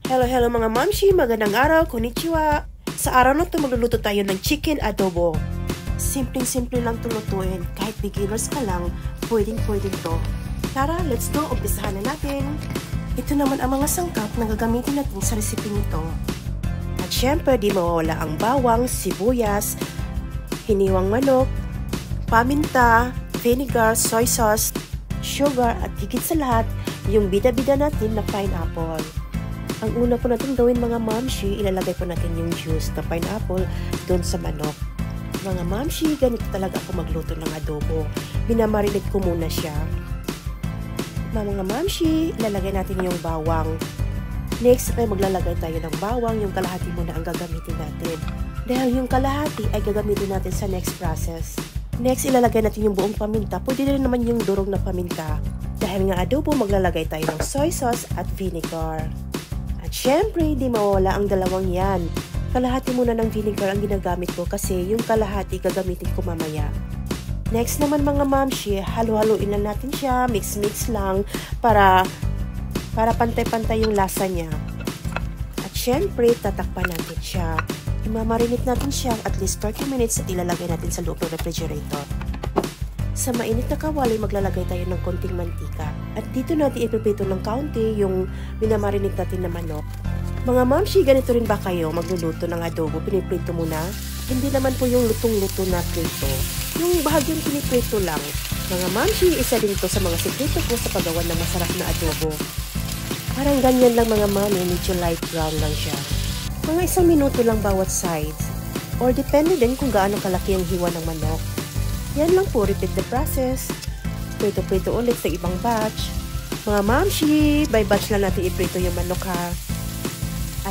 Hello mga mamshi, magandang araw, konnichiwa. Sa araw na ito magluluto tayo ng chicken adobo. Simpleng-simple lang itong lutuin, kahit beginners ka lang, pwedeng-pwedeng to. Tara, let's go, umpisahan na natin. Ito naman ang mga sangkap na gagamitin natin sa recipe nito. At syempre, di mawawala ang bawang, sibuyas, hiniwang manok, paminta, vinegar, soy sauce, sugar, at higit sa lahat, yung bida-bida natin na pineapple. Ang una po natin gawin mga mamshi, ilalagay po natin yung juice na pineapple doon sa manok. Mga mamshi, ganito talaga ako magluto ng adobo. Binamarinate ko muna siya. Mga mamshi, ilalagay natin yung bawang. Next ay maglalagay tayo ng bawang, yung kalahati muna ang gagamitin natin. Dahil yung kalahati ay gagamitin natin sa next process. Next, ilalagay natin yung buong paminta. Pwede rin naman yung durog na paminta. Dahil nga adobo, maglalagay tayo ng soy sauce at vinegar. At syempre, hindi mawala ang dalawang yan. Kalahati muna ng vinegar ang ginagamit ko kasi yung kalahati gagamitin ko mamaya. Next naman mga mamshi, halo-haloin lang natin siya, mix-mix lang para pantay-pantay yung lasa niya. At syempre, tatakpan natin siya. Imamarinate natin siya at least 30 minutes at ilalagay natin sa loob ng refrigerator. Sa mainit na kawali, maglalagay tayo ng konting mantika. At dito natin ipiprito ng kaunti yung minamarinate natin na manok. Mga mamshi, ganito rin ba kayo magluluto ng adobo? Piniprito muna? Hindi naman po yung lutong-luto na prito. Yung bahagyang piniprito lang. Mga mamshi, isa din to sa mga sekreto ko sa paggawa ng masarap na adobo. Parang ganyan lang mga mami, medyo light brown lang siya. Mga 1 minuto lang bawat sides. Or depende din kung gaano kalaki ang hiwa ng manok. Yan lang po, repeat the process. Prito-prito ulit sa ibang batch. Mga mamshi, by batch lang natin iprito yung manok ha.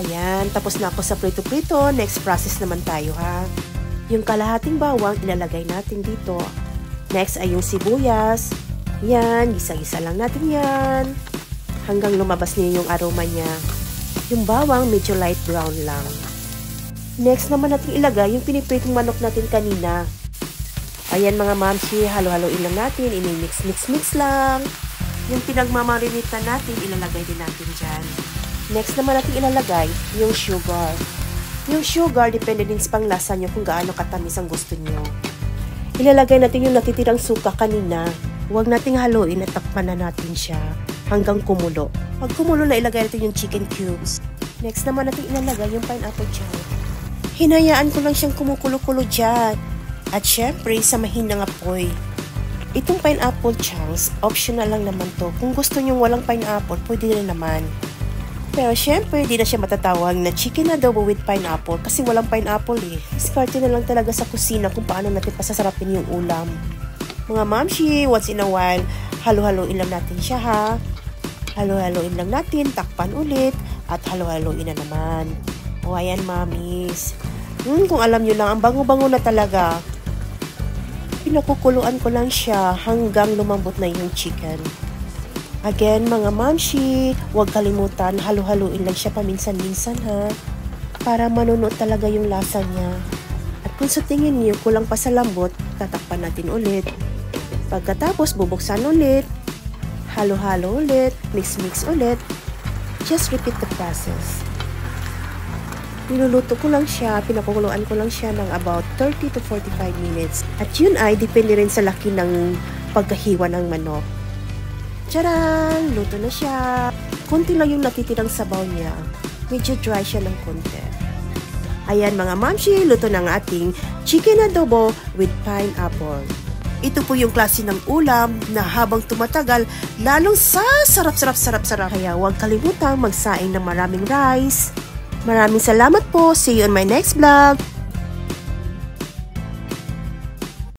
Ayan, tapos na ako sa prito-prito. Next process naman tayo ha. Yung kalahating bawang ilalagay natin dito. Next ay yung sibuyas. Yan, gisa-gisa lang natin yan. Hanggang lumabas niya yung aroma niya. Yung bawang medyo light brown lang. Next naman natin ilagay yung pinipritong manok natin kanina. Ayan mga mamshi, halo-haloin lang natin, ini-mix-mix-mix lang. Yung pinagmamarinita natin, ilalagay din natin dyan. Next naman natin ilalagay yung sugar. Yung sugar, depende din sa panglasa nyo kung gaano katamis ang gusto nyo. Ilalagay natin yung natitirang suka kanina. Huwag nating haluin at takpan na natin siya hanggang kumulo. Pag kumulo na, ilagay natin yung chicken cubes. Next naman natin ilalagay yung pineapple dyan. Hinayaan ko lang siyang kumukulo-kulo dyan. At syempre, sa mahinang apoy. Itong pineapple chunks, optional lang naman to. Kung gusto nyo walang pineapple, pwede rin naman. Pero syempre, di na siya matatawag na chicken adobo with pineapple kasi walang pineapple eh. Diskarte na lang talaga sa kusina kung paano natin pasasarapin yung ulam. Mga mamshi, once in a while, halo-haloin lang natin siya ha. Halo-haloin lang natin, takpan ulit, at halo-haloin na naman. O ayan mamis. Kung alam nyo lang, ang bango-bango na talaga. Pinakukuluan ko lang siya hanggang lumambot na yung chicken. Again, mga mamshi, huwag kalimutan, halo-haloin lang siya paminsan-minsan ha. Para manunod talaga yung lasa niya. At kung sa tingin niyo kulang pa sa lambot, tatakpan natin ulit. Pagkatapos, bubuksan ulit. Halo-halo ulit, mix-mix ulit. Just repeat the process. Niluluto ko lang siya, pinakukuluan ko lang siya ng about 30 to 45 minutes. At yun ay depende rin sa laki ng pagkahiwa ng manok. Tcharan! Luto na siya. Konti lang yung natitirang sabaw niya. Medyo dry siya ng konti. Ayan mga mamshi, luto ng ating chicken adobo with pineapple. Ito po yung klase ng ulam na habang tumatagal, lalong sarap-sarap. Kaya huwag kalimutang magsaing ng maraming rice. Maraming salamat po. See you on my next vlog.